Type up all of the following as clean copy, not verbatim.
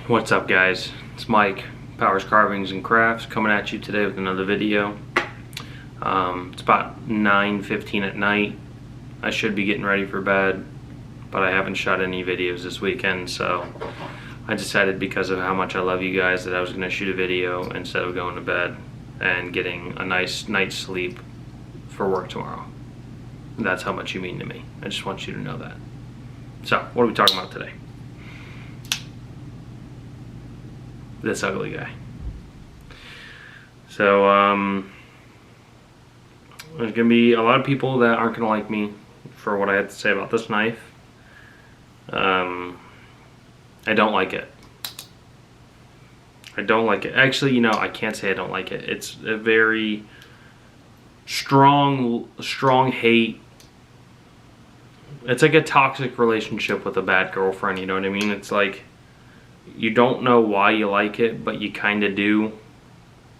What's up, guys? It's Mike, Powers Carvings and Crafts, coming at you today with another video. It's about 9:15 at night. I should be getting ready for bed, but I haven't shot any videos this weekend, so I decided, because of how much I love you guys, that I was going to shoot a video instead of going to bed and getting a nice night's sleep for work tomorrow. That's how much you mean to me. I just want you to know that. So, what are we talking about today? This ugly guy. So, there's gonna be a lot of people that aren't gonna like me for what I have to say about this knife. I don't like it. I don't like it. Actually, I can't say I don't like it. It's a very strong hate. It's like a toxic relationship with a bad girlfriend, you know what I mean? It's like, you don't know why you like it, but you kind of do.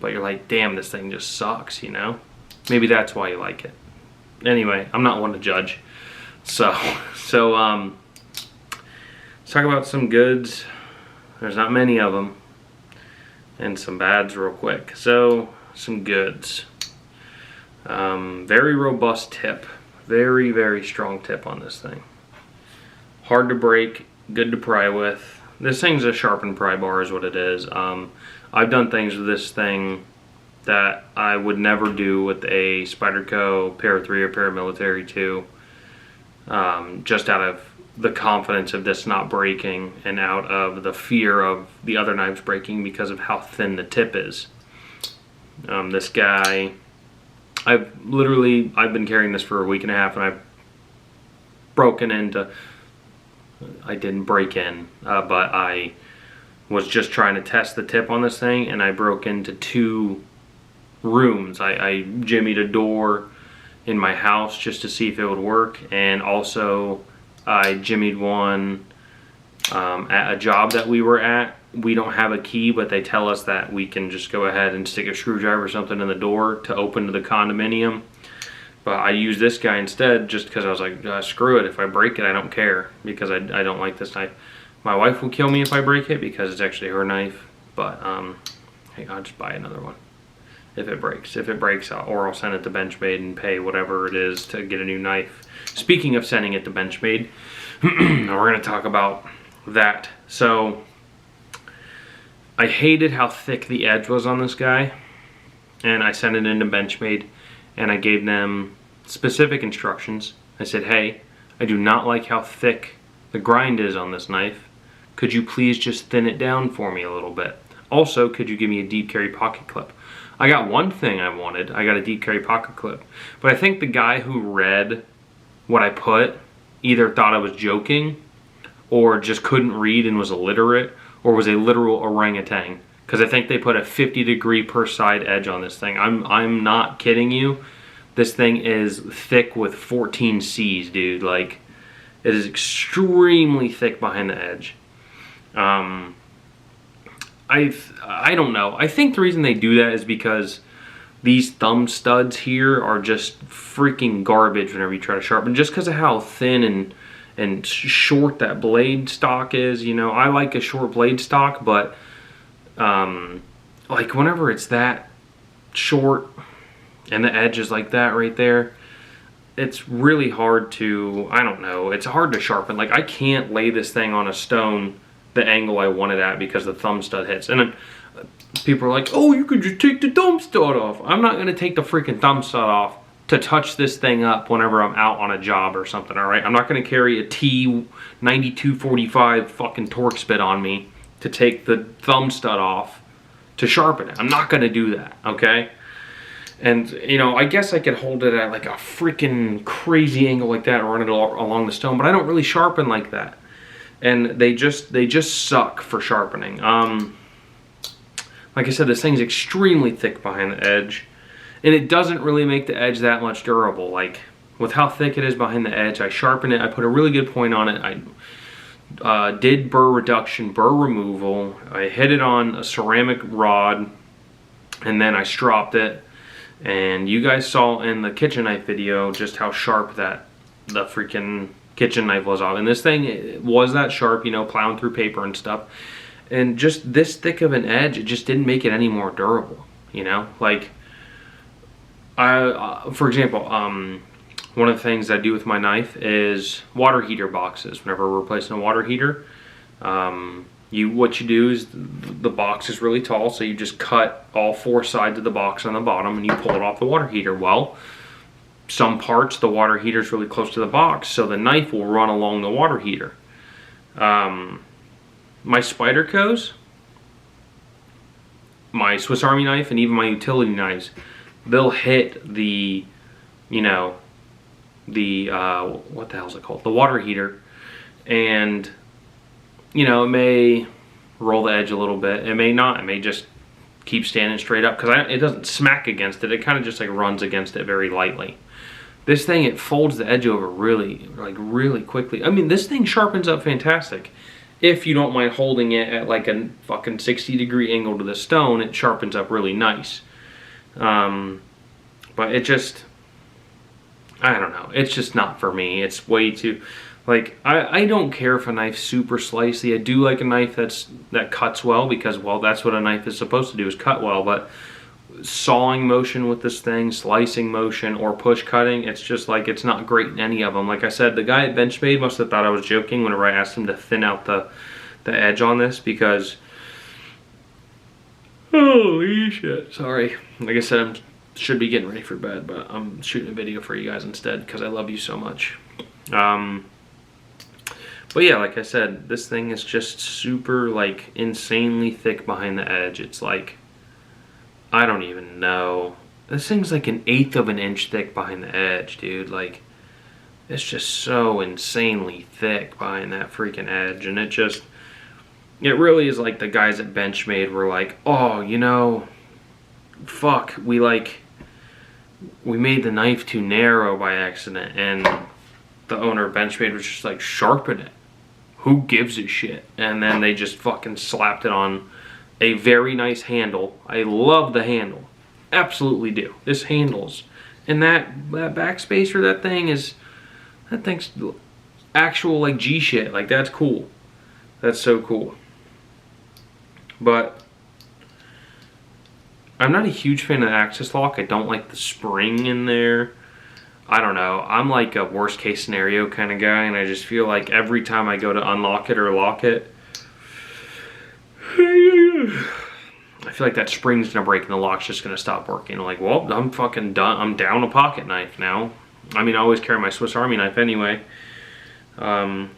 But you're like, damn, this thing just sucks, you know? Maybe that's why you like it. Anyway, I'm not one to judge. So let's talk about some goods. There's not many of them. And some bads real quick. So, some goods. Very robust tip. Very, very strong tip on this thing. Hard to break, good to pry with. This thing's a sharpened pry bar is what it is. I've done things with this thing that I would never do with a Spyderco Para 3 or Paramilitary 2. Just out of the confidence of this not breaking and out of the fear of the other knives breaking because of how thin the tip is. This guy, I've been carrying this for a week and a half, and I've broken into, I didn't break in, but I was just trying to test the tip on this thing, and I broke into 2 rooms. I jimmied a door in my house just to see if it would work, and also I jimmied one at a job that we were at. We don't have a key, but they tell us that we can just go ahead and stick a screwdriver or something in the door to open to the condominium. But I used this guy instead just because I was like, screw it, if I break it, I don't care, because I don't like this knife. My wife will kill me if I break it because it's actually her knife, but hey, I'll just buy another one if it breaks. If it breaks, I'll send it to Benchmade and pay whatever it is to get a new knife. Speaking of sending it to Benchmade, we're going to talk about that. So, I hated how thick the edge was on this guy, and I sent it into Benchmade, and I gave them specific instructions. I said, hey, I do not like how thick the grind is on this knife. Could you please just thin it down for me a little bit? Also, could you give me a deep carry pocket clip? I got one thing I wanted. I got a deep carry pocket clip. But I think the guy who read what I put either thought I was joking, or just couldn't read and was illiterate, or was a literal orangutan. Because I think they put a 50-degree per side edge on this thing. I'm not kidding you. This thing is thick with 14 C's, dude. Like, it is extremely thick behind the edge. I don't know. I think the reason they do that is because these thumb studs here are just freaking garbage whenever you try to sharpen. Just because of how thin and short that blade stock is. I like a short blade stock, but like whenever it's that short and the edge is like that right there, it's really hard to, I don't know, it's hard to sharpen. Like, I can't lay this thing on a stone the angle I want it at because the thumb stud hits. And then people are like, oh, you could just take the thumb stud off. I'm not going to take the freaking thumb stud off to touch this thing up whenever I'm out on a job or something, alright? I'm not going to carry a T9245 fucking torque spit on me to take the thumb stud off to sharpen it. I'm not going to do that, okay? And, I guess I could hold it at like a freaking crazy angle like that and run it along the stone, but I don't really sharpen like that. And they just suck for sharpening. Like I said, this thing's extremely thick behind the edge, and it doesn't really make the edge that much durable. Like, with how thick it is behind the edge, I sharpen it, I put a really good point on it, I did burr reduction, burr removal, I hit it on a ceramic rod, and then I stropped it. And you guys saw in the kitchen knife video just how sharp the freaking kitchen knife was off. And this thing was that sharp, plowing through paper and stuff. And just this thick of an edge, it just didn't make it any more durable, you know? Like, for example, one of the things I do with my knife is water heater boxes. Whenever we're replacing a water heater, what you do is the box is really tall, so you just cut all 4 sides of the box on the bottom and you pull it off the water heater. Well, some parts, the water heater is really close to the box, so the knife will run along the water heater. My Spydercos, my Swiss Army knife, and even my utility knives, they'll hit the, you know, the, what the hell is it called? The water heater. And, you know, it may roll the edge a little bit. It may not. It may just keep standing straight up, because it doesn't smack against it. It kind of just like runs against it very lightly. This thing, it folds the edge over really quickly. I mean, this thing sharpens up fantastic. If you don't mind holding it at like a fucking 60-degree angle to the stone, it sharpens up really nice. But it just, I don't know. It's just not for me. It's way too, like, I don't care if a knife's super slicey. I do like a knife that cuts well, because, well, that's what a knife is supposed to do, is cut well. But sawing motion with this thing, slicing motion, or push cutting, it's just like, it's not great in any of them. Like I said, the guy at Benchmade must have thought I was joking whenever I asked him to thin out the edge on this, because holy shit, sorry. Like I said, I should be getting ready for bed, but I'm shooting a video for you guys instead because I love you so much. But yeah, like I said, this thing is just super, like, insanely thick behind the edge. It's like, I don't even know. This thing's like 1/8 of an inch thick behind the edge, dude. Like, it's just so insanely thick behind that freaking edge. And it really is like the guys at Benchmade were like, oh, you know, fuck, we made the knife too narrow by accident. And the owner of Benchmade was just like, sharpen it. Who gives a shit? And then they just fucking slapped it on a very nice handle. I love the handle. Absolutely do. This handles. And that backspacer, that thing's actual, like, G shit. Like, that's cool. That's so cool. But I'm not a huge fan of the access lock. I don't like the spring in there. I don't know. I'm like a worst case scenario kind of guy, and I just feel like every time I go to unlock it or lock it, I feel like that spring's gonna break and the lock's just gonna stop working. I'm like, well, I'm fucking done. I'm down a pocket knife now. I mean, I always carry my Swiss Army knife anyway. But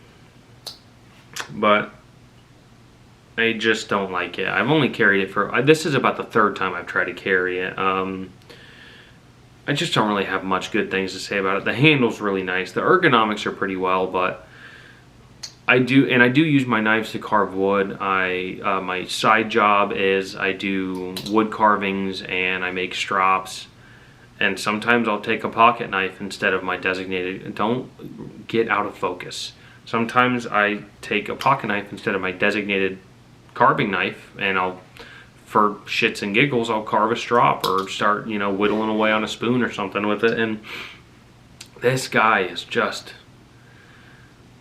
I just don't like it. I've only carried it for, this is about the 3rd time I've tried to carry it. I just don't really have much good things to say about it. The handle's really nice. The ergonomics are pretty well, but I do use my knives to carve wood. My side job is I do wood carvings and I make strops. And sometimes I'll take a pocket knife instead of my designated, don't get out of focus. Sometimes I take a pocket knife instead of my designated carving knife, and for shits and giggles, I'll carve a strop or start, you know, whittling away on a spoon or something with it. And this guy is just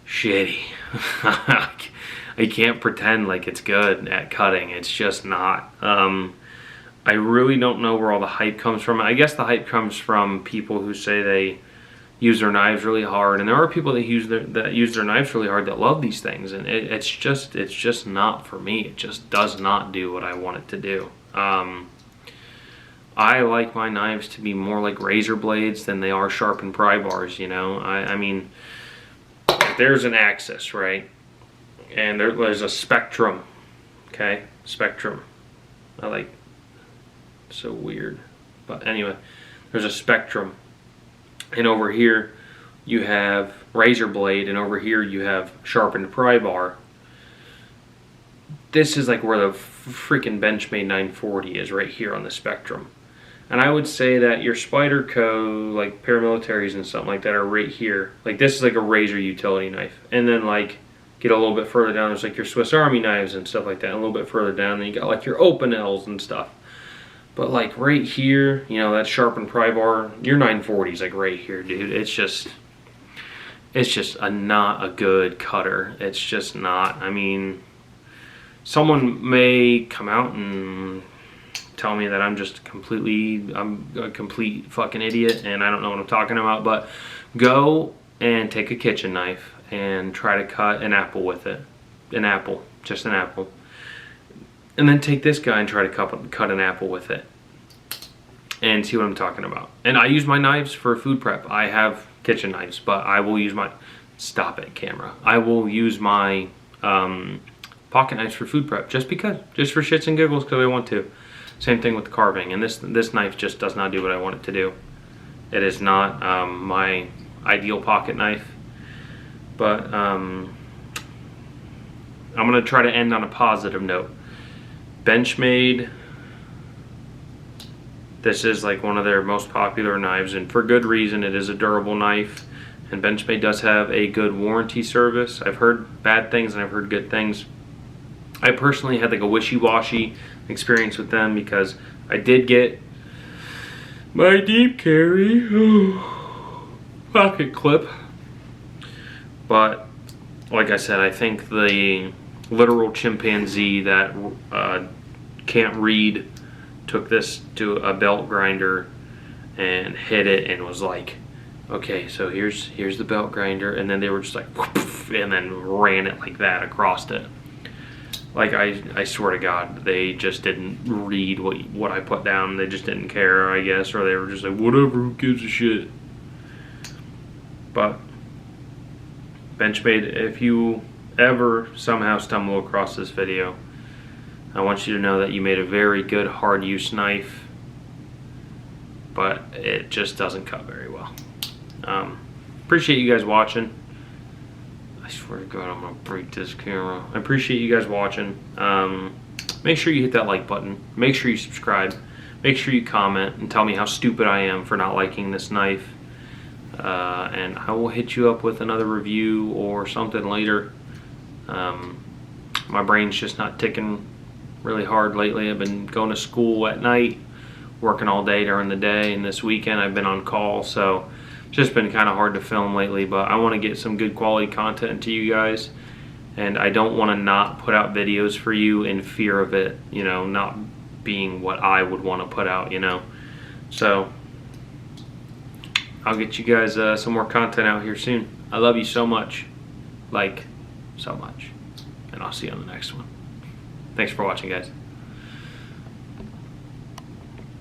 shitty. I can't pretend like it's good at cutting. It's just not. I really don't know where all the hype comes from. I guess the hype comes from people who say they use their knives really hard, and there are people that use their knives really hard that love these things, and it's just not for me. It just does not do what I want it to do. I like my knives to be more like razor blades than they are sharpened pry bars. You know, I mean, there's an axis, right, and there's a spectrum. Okay, spectrum. I like. So weird, but anyway, there's a spectrum. And over here you have razor blade, and over here you have sharpened pry bar. This is like where the freaking Benchmade 940 is, right here on the spectrum. And I would say that your Spyderco, like paramilitaries and something like that, are right here. Like, this is like a razor utility knife. And then, like, get a little bit further down, there's like your Swiss Army knives and stuff like that. And a little bit further down, then you got like your open L's and stuff. But like right here, you know, that sharpened pry bar, your 940 is like right here, dude. It's just not a good cutter. It's just not. I mean, someone may come out and tell me that I'm a complete fucking idiot and I don't know what I'm talking about, but go and take a kitchen knife and try to cut an apple with it. Just an apple. And then take this guy and try to cut an apple with it. And see what I'm talking about. And I use my knives for food prep. I have kitchen knives, but I will use my, stop it camera. I will use my pocket knives for food prep just for shits and giggles, because I want to. Same thing with the carving, and this knife just does not do what I want it to do. It is not my ideal pocket knife, but I'm gonna try to end on a positive note. Benchmade, this is like one of their most popular knives, and for good reason. It is a durable knife, and Benchmade does have a good warranty service. I've heard bad things and I've heard good things. I personally had like a wishy-washy experience with them because I did get my deep carry pocket clip, but like I said, I think the literal chimpanzee that can't read took this to a belt grinder and hit it and was like, okay, so here's the belt grinder, and then they were just like and then ran it like that across it. Like, I swear to God, they just didn't read what I put down. They just didn't care, I guess, or they were just like, whatever, who gives a shit. But Benchmade, if you ever somehow stumble across this video, I want you to know that you made a very good hard use knife, but it just doesn't cut very well. Appreciate you guys watching. I swear to God, I'm gonna break this camera. I appreciate you guys watching. Make sure you hit that like button. Make sure you subscribe. Make sure you comment and tell me how stupid I am for not liking this knife. And I will hit you up with another review or something later. My brain's just not ticking really hard lately. I've been going to school at night, working all day during the day, and this weekend I've been on call, so it's just been kind of hard to film lately. But I want to get some good quality content to you guys, and I don't want to not put out videos for you in fear of it, you know, not being what I would want to put out, you know. So I'll get you guys some more content out here soon. I love you so much, like so much, and I'll see you on the next one. Thanks for watching, guys.